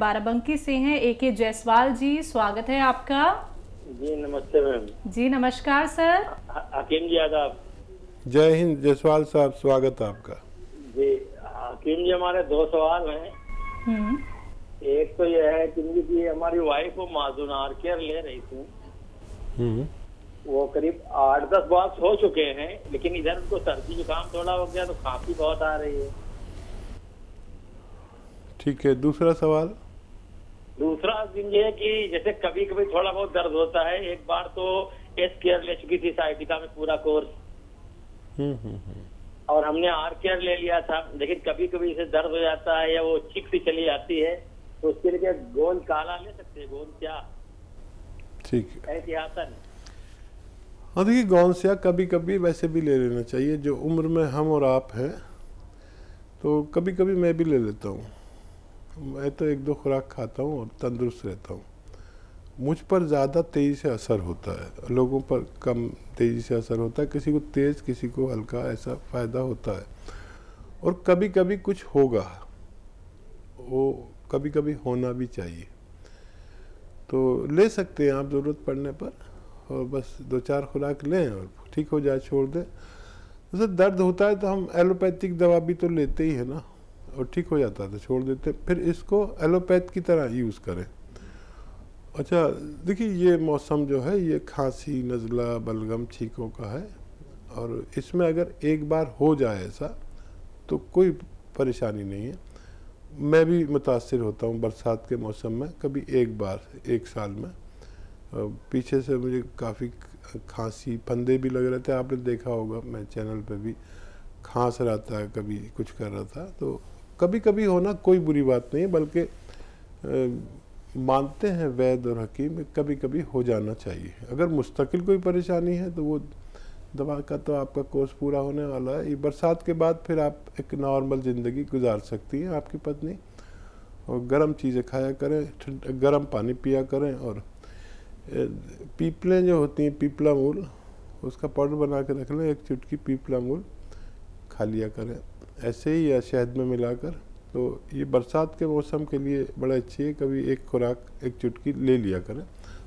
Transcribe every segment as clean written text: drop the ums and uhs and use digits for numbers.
बाराबंकी से हैं AK जायसवाल जी, स्वागत है आपका। जी नमस्ते मैम। जी नमस्कार सर। हकीम जी आदाब। जय हिंद जायसवाल साहब, स्वागत है आपका। जी हकीम जी, हमारे दो सवाल हैं। एक तो यह है कि हमारी वाइफ को माजून आर केयर ले रही थी, वो करीब 8-10 बॉक्स हो चुके हैं, लेकिन इधर उनको सर्दी जुकाम थोड़ा हो गया तो खांसी बहुत आ रही है। ठीक है, दूसरा सवाल। दूसरा ये है कि जैसे कभी कभी थोड़ा बहुत दर्द होता है। एक बार तो एस केयर ले चुकी थी साइटिका में पूरा कोर्स, और हमने आर केयर ले लिया था, लेकिन कभी कभी इसे दर्द हो जाता है या वो चिक सी चली जाती है, तो उसके लिए गोंद काला ले सकते हैं? गोंद क्या? ठीक है, एहतियातन। हाँ देखिए, गौनसिया कभी कभी वैसे भी ले लेना चाहिए। जो उम्र में हम और आप हैं, तो कभी कभी मैं भी ले लेता हूँ। मैं तो 1-2 खुराक खाता हूँ और तंदुरुस्त रहता हूँ। मुझ पर ज़्यादा तेज़ी से असर होता है, लोगों पर कम तेज़ी से असर होता है। किसी को तेज़, किसी को हल्का, ऐसा फ़ायदा होता है। और कभी कभी कुछ होगा, वो कभी कभी होना भी चाहिए, तो ले सकते हैं आप ज़रूरत पड़ने पर। और बस 2-4 खुराक लें और ठीक हो जाए, छोड़ दें। जैसे दर्द होता है तो हम एलोपैथिक दवा भी तो लेते ही है ना, और ठीक हो जाता है तो छोड़ देते, फिर इसको एलोपैथ की तरह यूज़ करें। अच्छा देखिए, ये मौसम जो है ये खांसी, नज़ला, बलगम, छींकों का है, और इसमें अगर एक बार हो जाए ऐसा तो कोई परेशानी नहीं है। मैं भी मुतासिर होता हूँ बरसात के मौसम में, कभी एक बार 1 साल में। पीछे से मुझे काफ़ी खांसी, फंदे भी लग रहे थे, आपने देखा होगा, मैं चैनल पे भी खांस रहा था, कभी कुछ कर रहा था। तो कभी कभी होना कोई बुरी बात नहीं है, बल्कि मानते हैं वैद्य और हकीम, कभी कभी हो जाना चाहिए। अगर मुस्तकिल कोई परेशानी है तो वो दवा का तो आपका कोर्स पूरा होने वाला है। ये बरसात के बाद फिर आप एक नॉर्मल ज़िंदगी गुजार सकती हैं आपकी पत्नी। और गर्म चीज़ें खाया करें, गर्म पानी पिया करें, और पीपलें जो होती हैं, पीपला मूल, उसका पाउडर बना के रख लें। 1 चुटकी पीपला मूल खा लिया करें ऐसे ही, या शहद में मिलाकर। तो ये बरसात के मौसम के लिए बड़ा अच्छी है। कभी 1 खुराक 1 चुटकी ले लिया करें,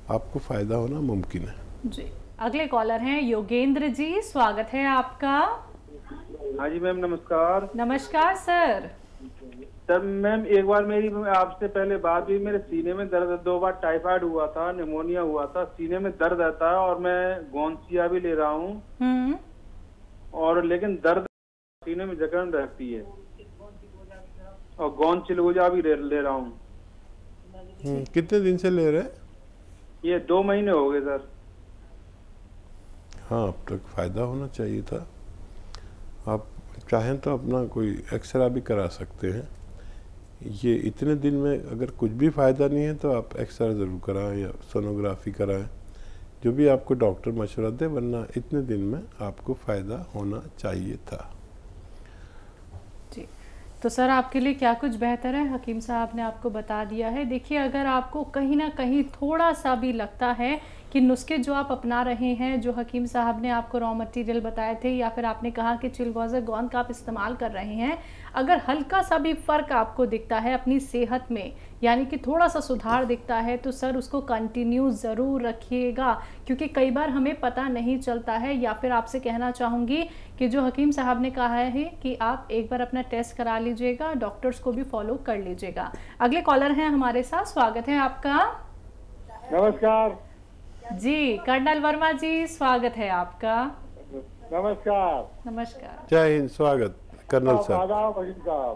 आपको फ़ायदा होना मुमकिन है जी। अगले कॉलर हैं योगेंद्र जी, स्वागत है आपका। हाँ जी मैम, नमस्कार। नमस्कार सर। सर मैम, एक बार मेरी आपसे पहले बात हुई, मेरे सीने में दर्द, 2 बार टाइफाइड हुआ था, निमोनिया हुआ था, सीने में दर्द रहता है, और मैं गोंसिया भी ले रहा हूँ, और लेकिन दर्द सीने में जकड़न रहती है, और गोंद चिलगोजा भी ले रहा हूँ। कितने दिन से ले रहे हैं? ये 2 महीने हो गए सर। हाँ, अब तक फ़ायदा होना चाहिए था। आप चाहें तो अपना कोई एक्सरा भी करा सकते हैं। ये इतने दिन में अगर कुछ भी फ़ायदा नहीं है तो आप एक्सरा ज़रूर कराएं या सोनोग्राफी कराएं, जो भी आपको डॉक्टर मशवरा दे, वरना इतने दिन में आपको फ़ायदा होना चाहिए था। जी, तो सर आपके लिए क्या कुछ बेहतर है, हकीम साहब ने आपको बता दिया है। देखिए, अगर आपको कहीं ना कहीं थोड़ा सा भी लगता है कि नुस्खे जो आप अपना रहे हैं, जो हकीम साहब ने आपको रॉ मटेरियल बताए थे, या फिर आपने कहा कि चिलगोज़ा गोंद का आप इस्तेमाल कर रहे हैं, अगर हल्का सा भी फ़र्क आपको दिखता है अपनी सेहत में, यानी कि थोड़ा सा सुधार दिखता है, तो सर उसको कंटिन्यू ज़रूर रखिएगा, क्योंकि कई बार हमें पता नहीं चलता है। या फिर आपसे कहना चाहूँगी कि जो हकीम साहब ने कहा है कि आप एक बार अपना टेस्ट करा लीजिएगा, डॉक्टर्स को भी फॉलो कर लीजिएगा। अगले कॉलर हैं हमारे साथ, स्वागत है आपका। नमस्कार जी, कर्नल वर्मा जी, स्वागत है आपका। नमस्कार। नमस्कार। जय हिंद, स्वागत कर्नल साहब। आदाब हकीम साहब।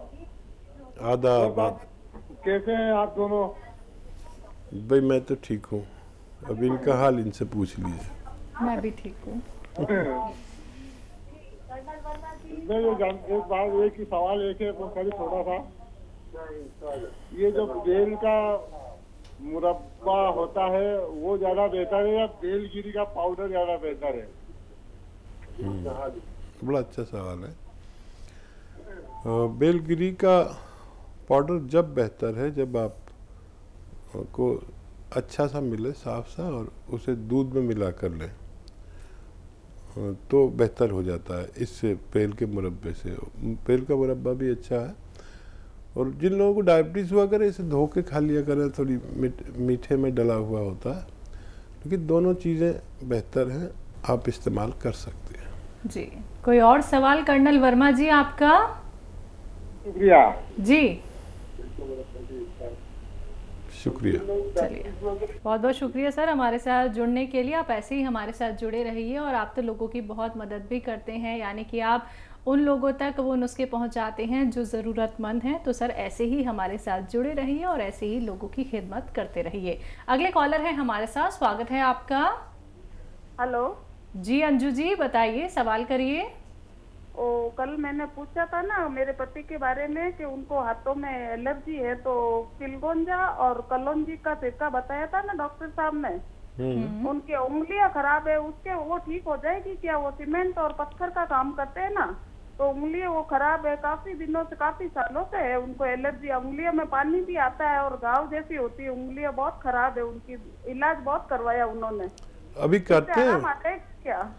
आदाब। कैसे हैं आप दोनों? भाई मैं तो ठीक हूँ, अब इनका हाल इनसे पूछ लीजिए। मैं भी ठीक हूँ। मैं एक ही सवाल है, वो कभी छोटा था। ये जो बेल का मुरब्बा होता है वो ज्यादा बेहतर है, या बेलगिरी का पाउडर ज्यादा बेहतर है? बड़ा अच्छा सवाल है। बेलगिरी का पाउडर जब बेहतर है जब आप को अच्छा सा मिले, साफ सा, और उसे दूध में मिला कर लें, तो बेहतर हो जाता है इससे, बेल के मुरब्बे से। बेल का मुरब्बा भी अच्छा है। और जिन लोगों को डायबिटीज़ हुआ करे इसे धो के खा लिया करें, थोड़ी मीठे में डला हुआ होता है, क्योंकि दोनों चीज़ें बेहतर हैं, आप इस्तेमाल कर सकते हैं। जी, कोई और सवाल कर्नल वर्मा जी आपका? जी शुक्रिया। चलिए, बहुत बहुत शुक्रिया सर हमारे साथ जुड़ने के लिए। आप ऐसे ही हमारे साथ जुड़े रहिए और आप तो लोगों की बहुत मदद भी करते हैं, यानी कि आप उन लोगों तक वो नुस्खे पहुंचाते हैं जो ज़रूरतमंद हैं। तो सर ऐसे ही हमारे साथ जुड़े रहिए और ऐसे ही लोगों की खिदमत करते रहिए। अगले कॉलर है हमारे साथ, स्वागत है आपका। हेलो जी अंजू जी बताइए, सवाल करिए। कल मैंने पूछा था ना मेरे पति के बारे में कि उनको हाथों में एलर्जी है, तो चिलगोंजा और कलौंजी का सिरका बताया था ना डॉक्टर साहब ने। उनकी उंगलियां खराब है, उसके वो ठीक हो जाएगी क्या? वो सीमेंट और पत्थर का काम करते हैं ना, तो उंगलियां वो खराब है, काफी दिनों से, काफी सालों से है उनको एलर्जी। उंगलियों में पानी भी आता है और घाव जैसी होती है, उंगलियां बहुत खराब है उनकी। इलाज बहुत करवाया उन्होंने। अभी करते हैं क्या?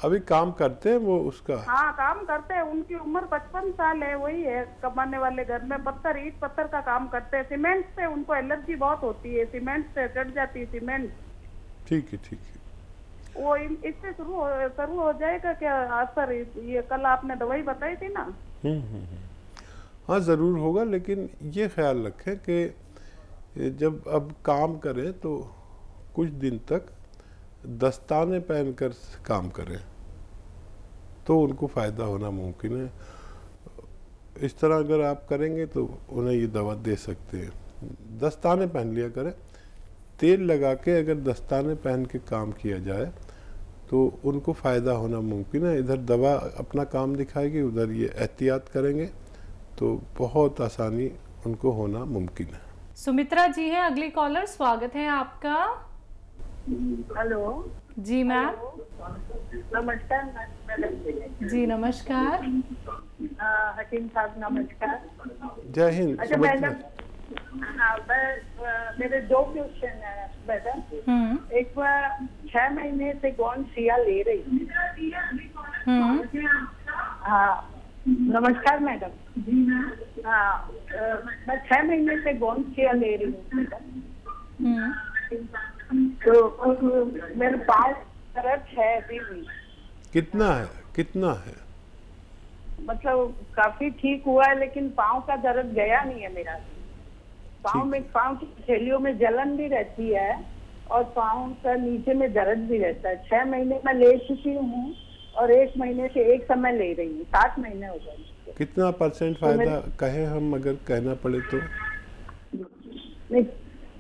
अभी काम करते हैं वो उसका? हाँ काम करते हैं। उनकी उम्र 55 साल है, वही है कमाने वाले घर में पत्थर, ईट पत्थर का काम करते हैं। सीमेंट से उनको एलर्जी बहुत होती है, सीमेंट से चढ़ जाती है सीमेंट। ठीक है ठीक है। वो इससे शुरू हो जाएगा क्या असर? ये कल आपने दवाई बताई थी ना। हाँ ज़रूर होगा, लेकिन ये ख्याल रखें कि जब अब काम करें तो कुछ दिन तक दस्ताने पहनकर काम करें तो उनको फ़ायदा होना मुमकिन है। इस तरह अगर आप करेंगे तो उन्हें ये दवा दे सकते हैं। दस्ताने पहन लिया करें, तेल लगा के अगर दस्ताने पहन के काम किया जाए तो उनको फ़ायदा होना मुमकिन है। इधर दवा अपना काम दिखाएगी, उधर ये एहतियात करेंगे तो बहुत आसानी उनको होना मुमकिन है। सुमित्रा जी है अगली कॉलर, स्वागत है आपका। हेलो जी मैम। नमस्कार मैडम जी नमस्कार। हकीम साहब नमस्कार। जय हिंद। अच्छा मैडम, मेरे दो क्वेश्चन है मैडम। एक बार 6 महीने से गौनसिया ले रही थी। हाँ नमस्कार मैडम। हाँ मैं 6 महीने से गौनसिया ले रही हूँ मैडम। तो मेरे पाँव दर्द है अभी भी। कितना है? मतलब काफी ठीक हुआ है, लेकिन पाँव का दर्द गया नहीं है मेरा। पाँव की हथेलियों में जलन भी रहती है और पाँव का नीचे में दर्द भी रहता है। 6 महीने में ले चुकी हूँ और 1 महीने से एक समय ले रही हूँ, 7 महीने हो गए। कितना % फायदा कहे हम अगर कहना पड़े तो? नहीं,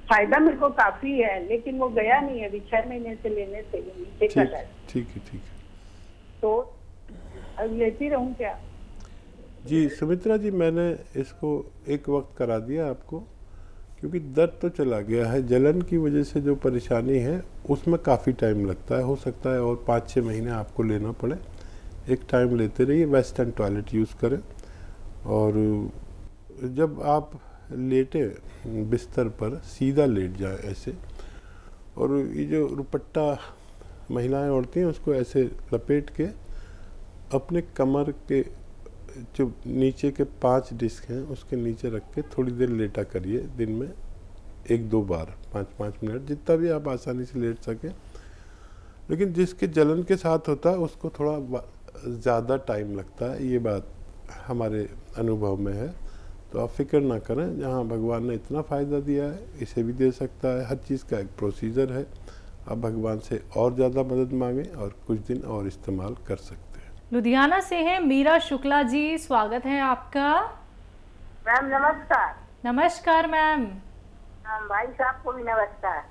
फायदा मेरे को काफी है, लेकिन वो गया नहीं है अभी 6 महीने से लेने से। ठीक है। तो अब लेती रहूं क्या? जी सुमित्रा जी, मैंने इसको एक वक्त करा दिया आपको, क्योंकि दर्द तो चला गया है। जलन की वजह से जो परेशानी है उसमें काफ़ी टाइम लगता है, हो सकता है और 5-6 महीने आपको लेना पड़े। एक टाइम लेते रहिए, वेस्टर्न टॉयलेट यूज़ करें और जब आप लेटे बिस्तर पर सीधा लेट जाए ऐसे, और ये जो दुपट्टा महिलाएं ओढ़ती हैं उसको ऐसे लपेट के अपने कमर के जो नीचे के 5 डिस्क हैं उसके नीचे रख के थोड़ी देर लेटा करिए। दिन में 1-2 बार 5-5 मिनट, जितना भी आप आसानी से लेट सकें। लेकिन जिसके जलन के साथ होता है उसको थोड़ा ज़्यादा टाइम लगता है, ये बात हमारे अनुभव में है। तो आप फिक्र ना करें, जहाँ भगवान ने इतना फ़ायदा दिया है इसे भी दे सकता है। हर चीज़ का एक प्रोसीजर है। आप भगवान से और ज़्यादा मदद मांगें और कुछ दिन और इस्तेमाल कर सकते हैं। लुधियाना से हैं मीरा शुक्ला जी, स्वागत है आपका। मैम नमस्कार। नमस्कार मैम। भाई साहब को भी नमस्कार।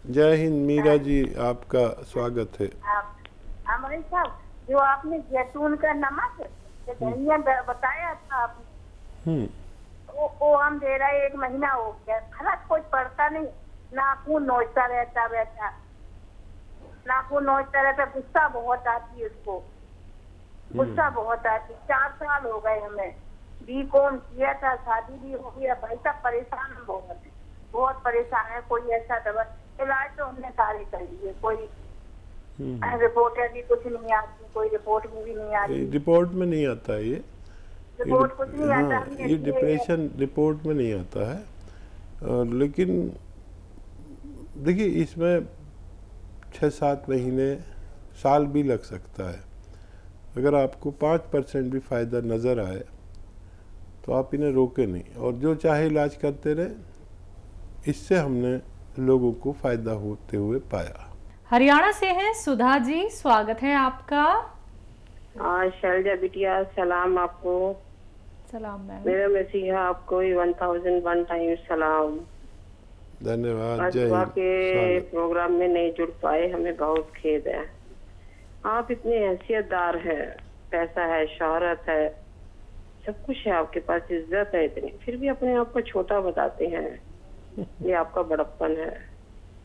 जय हिंद मीरा जी, आपका स्वागत है। भाई साहब, जो आपने जैतून का नमक बताया था आपने, वो हम दे रहे 1 महीना हो गया, फर्क कुछ पड़ता नहीं। नाखून नोचता रहता, नाखून नोचता रहता। गुस्सा बहुत आती है उसको, गुस्सा बहुत आती। 4 साल हो गए हमें, बीकॉम किया था, शादी भी हो गया। भाई साहब परेशान बहुत परेशान है। कोई ऐसा दवा इलाज तो हमने सारे कर लिए, कोई रिपोर्ट भी कुछ नहीं आती, कोई रिपोर्ट में भी नहीं आती। रिपोर्ट में नहीं आता है ये, रिपोर्ट कुछ नहीं आता। हाँ, ये डिप्रेशन रिपोर्ट में नहीं आता है, लेकिन देखिए इसमें 6-7 महीने, साल भी लग सकता है। अगर आपको 5% भी फ़ायदा नज़र आए तो आप इन्हें रोके नहीं, और जो चाहे इलाज करते रहे। इससे हमने लोगों को फ़ायदा होते हुए पाया। हरियाणा से हैं सुधा जी, स्वागत है आपका। शैलजा बिटिया, सलाम आपको। सलाम मैम। मेरा मसीहा आपको 1001 टाइम सलाम। धन्यवाद। जय हिंद। के स्वागत। प्रोग्राम में नहीं जुड़ पाए, हमें बहुत खेद है। आप इतने हैसियतदार हैं, पैसा है, शोहरत है, सब कुछ है आपके पास, इज्जत है इतनी, फिर भी अपने आप को छोटा बताते हैं। ये आपका बड़प्पन है।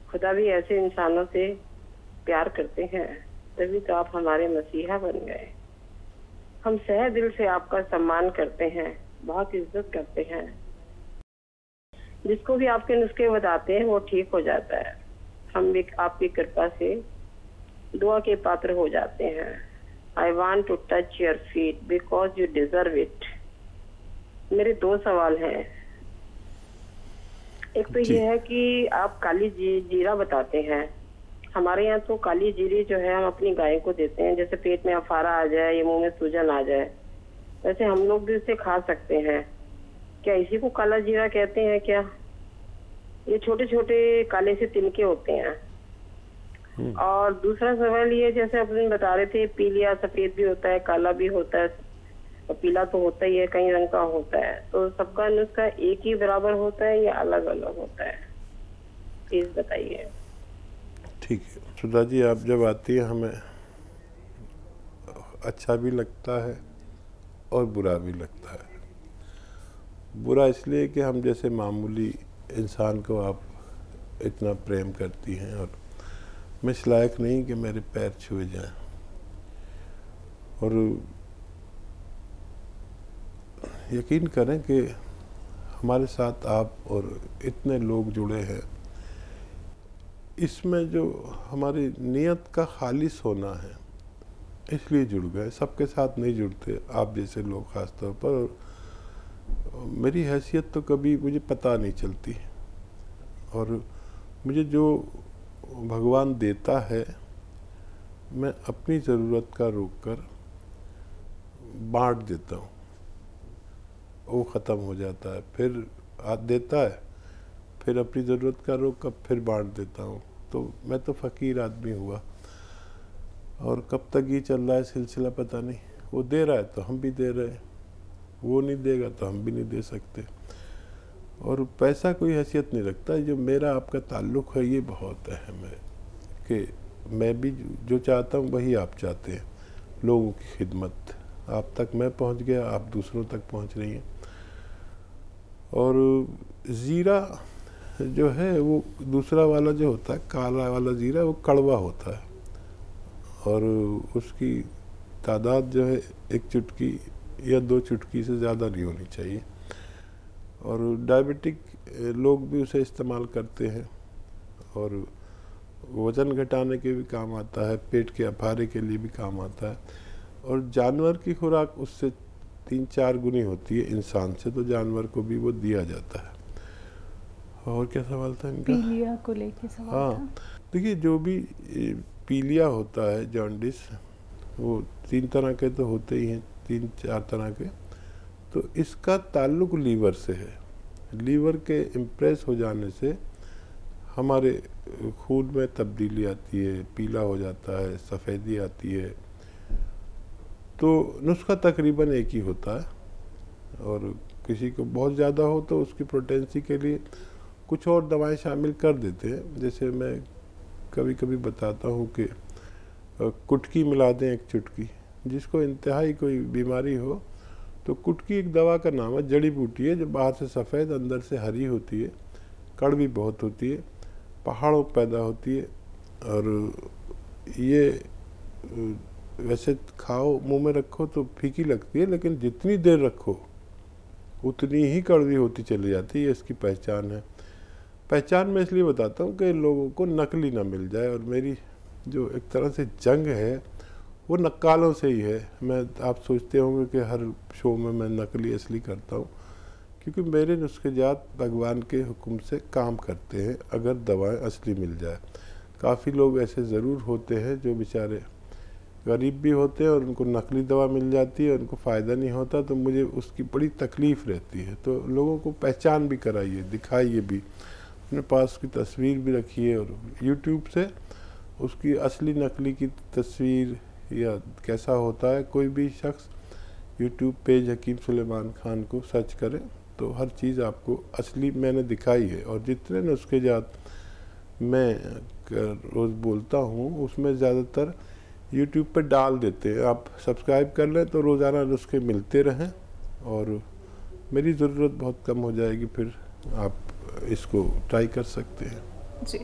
खुदा भी ऐसे इंसानों से प्यार करते हैं, तभी तो आप हमारे मसीहा बन गए। हम सहे दिल से आपका सम्मान करते हैं, बहुत इज्जत करते हैं। जिसको भी आपके नुस्खे बताते हैं वो ठीक हो जाता है। हम भी आपकी कृपा से दुआ के पात्र हो जाते हैं। I want to touch your feet because you deserve it. मेरे 2 सवाल हैं। एक तो ये है कि आप काली जीरा बताते हैं। हमारे यहाँ तो काली जीरी जो है हम अपनी गाय को देते हैं, जैसे पेट में अफारा आ जाए या मुंह में सूजन आ जाए, वैसे हम लोग भी उसे खा सकते हैं। क्या इसी को काला जीरा कहते हैं क्या? ये छोटे छोटे काले से तिनके होते हैं। और दूसरा सवाल ये, जैसे अपन बता रहे थे, पीलिया सफेद भी होता है, काला भी होता है, और पीला तो होता ही है, कई रंग का होता है। तो सबका नुस्खा एक ही बराबर होता है या अलग अलग होता है? प्लीज बताइए। ठीक है सुधा जी, आप जब आती है हमें अच्छा भी लगता है और बुरा भी लगता है। बुरा इसलिए कि हम जैसे मामूली इंसान को आप इतना प्रेम करती हैं, और मैं इस लायक नहीं कि मेरे पैर छुए जाएं। और यकीन करें कि हमारे साथ आप और इतने लोग जुड़े हैं, इसमें जो हमारी नीयत का खालिस होना है, इसलिए जुड़ गए। सबके साथ नहीं जुड़ते आप जैसे लोग ख़ास तौर पर। और मेरी हैसियत तो कभी मुझे पता नहीं चलती, और मुझे जो भगवान देता है मैं अपनी ज़रूरत का रोक कर बांट देता हूँ। वो ख़त्म हो जाता है, फिर हाथ देता है, फिर अपनी ज़रूरत का रोक कर फिर बांट देता हूँ। तो मैं तो फ़कीर आदमी हुआ, और कब तक ये चल रहा है सिलसिला पता नहीं। वो दे रहा है तो हम भी दे रहे हैं, वो नहीं देगा तो हम भी नहीं दे सकते। और पैसा कोई हैसियत नहीं रखता। जो मेरा आपका ताल्लुक़ है ये बहुत अहम है कि मैं भी जो चाहता हूँ वही आप चाहते हैं। लोगों की खिदमत, आप तक मैं पहुँच गया, आप दूसरों तक पहुँच रही हैं। और ज़ीरा जो है वो दूसरा वाला जो होता है, काला वाला ज़ीरा, वो कड़वा होता है, और उसकी तादाद जो है 1 चुटकी या 2 चुटकी से ज़्यादा नहीं होनी चाहिए। और डायबिटिक लोग भी उसे इस्तेमाल करते हैं, और वज़न घटाने के भी काम आता है, पेट के अफारे के लिए भी काम आता है। और जानवर की खुराक उससे 3-4 गुनी होती है इंसान से, तो जानवर को भी वो दिया जाता है। और क्या सवाल था इनका? पीलिया को लेके सवाल था। हाँ, देखिए जो भी पीलिया होता है, जॉन्डिस, वो 3 तरह के तो होते ही हैं, 3-4 तरह के। तो इसका ताल्लुक लीवर से है। लीवर के इम्प्रेस हो जाने से हमारे खून में तब्दीली आती है, पीला हो जाता है, सफ़ेदी आती है। तो नुस्खा तकरीबन एक ही होता है, और किसी को बहुत ज़्यादा हो तो उसकी पोटेंसी के लिए कुछ और दवाएं शामिल कर देते हैं। जैसे मैं कभी कभी बताता हूँ कि कुटकी मिला दें 1 चुटकी। जिसको इंतहाई कोई बीमारी हो तो कुटकी एक दवा का नाम है, जड़ी बूटी है, जो बाहर से सफ़ेद अंदर से हरी होती है, कड़वी बहुत होती है, पहाड़ों पैदा होती है। और ये वैसे खाओ, मुंह में रखो तो फीकी लगती है, लेकिन जितनी देर रखो उतनी ही कड़वी होती चली जाती है। इसकी पहचान है। पहचान मैं इसलिए बताता हूँ कि लोगों को नकली ना मिल जाए। और मेरी जो एक तरह से जंग है वो नक्कालों से ही है। आप सोचते होंगे कि हर शो में मैं नकली असली करता हूँ, क्योंकि मेरे नुस्खे जात भगवान के हुक्म से काम करते हैं अगर दवाएं असली मिल जाए। काफ़ी लोग ऐसे ज़रूर होते हैं जो बेचारे गरीब भी होते हैं और उनको नकली दवा मिल जाती है, उनको फ़ायदा नहीं होता, तो मुझे उसकी बड़ी तकलीफ़ रहती है। तो लोगों को पहचान भी कराइए, दिखाइए भी, अपने पास उसकी तस्वीर भी रखिए और यूट्यूब से उसकी असली नकली की तस्वीर या कैसा होता है, कोई भी शख्स यूट्यूब पेज हकीम सुलेमान खान को सर्च करें तो हर चीज़ आपको असली मैंने दिखाई है। और जितने नुस्खे जात मैं रोज़ बोलता हूँ उसमें ज़्यादातर यूट्यूब पर डाल देते हैं। आप सब्सक्राइब कर लें तो रोज़ाना नुस्खे मिलते रहें और मेरी ज़रूरत बहुत कम हो जाएगी, फिर आप इसको ट्राई कर सकते हैं। जी।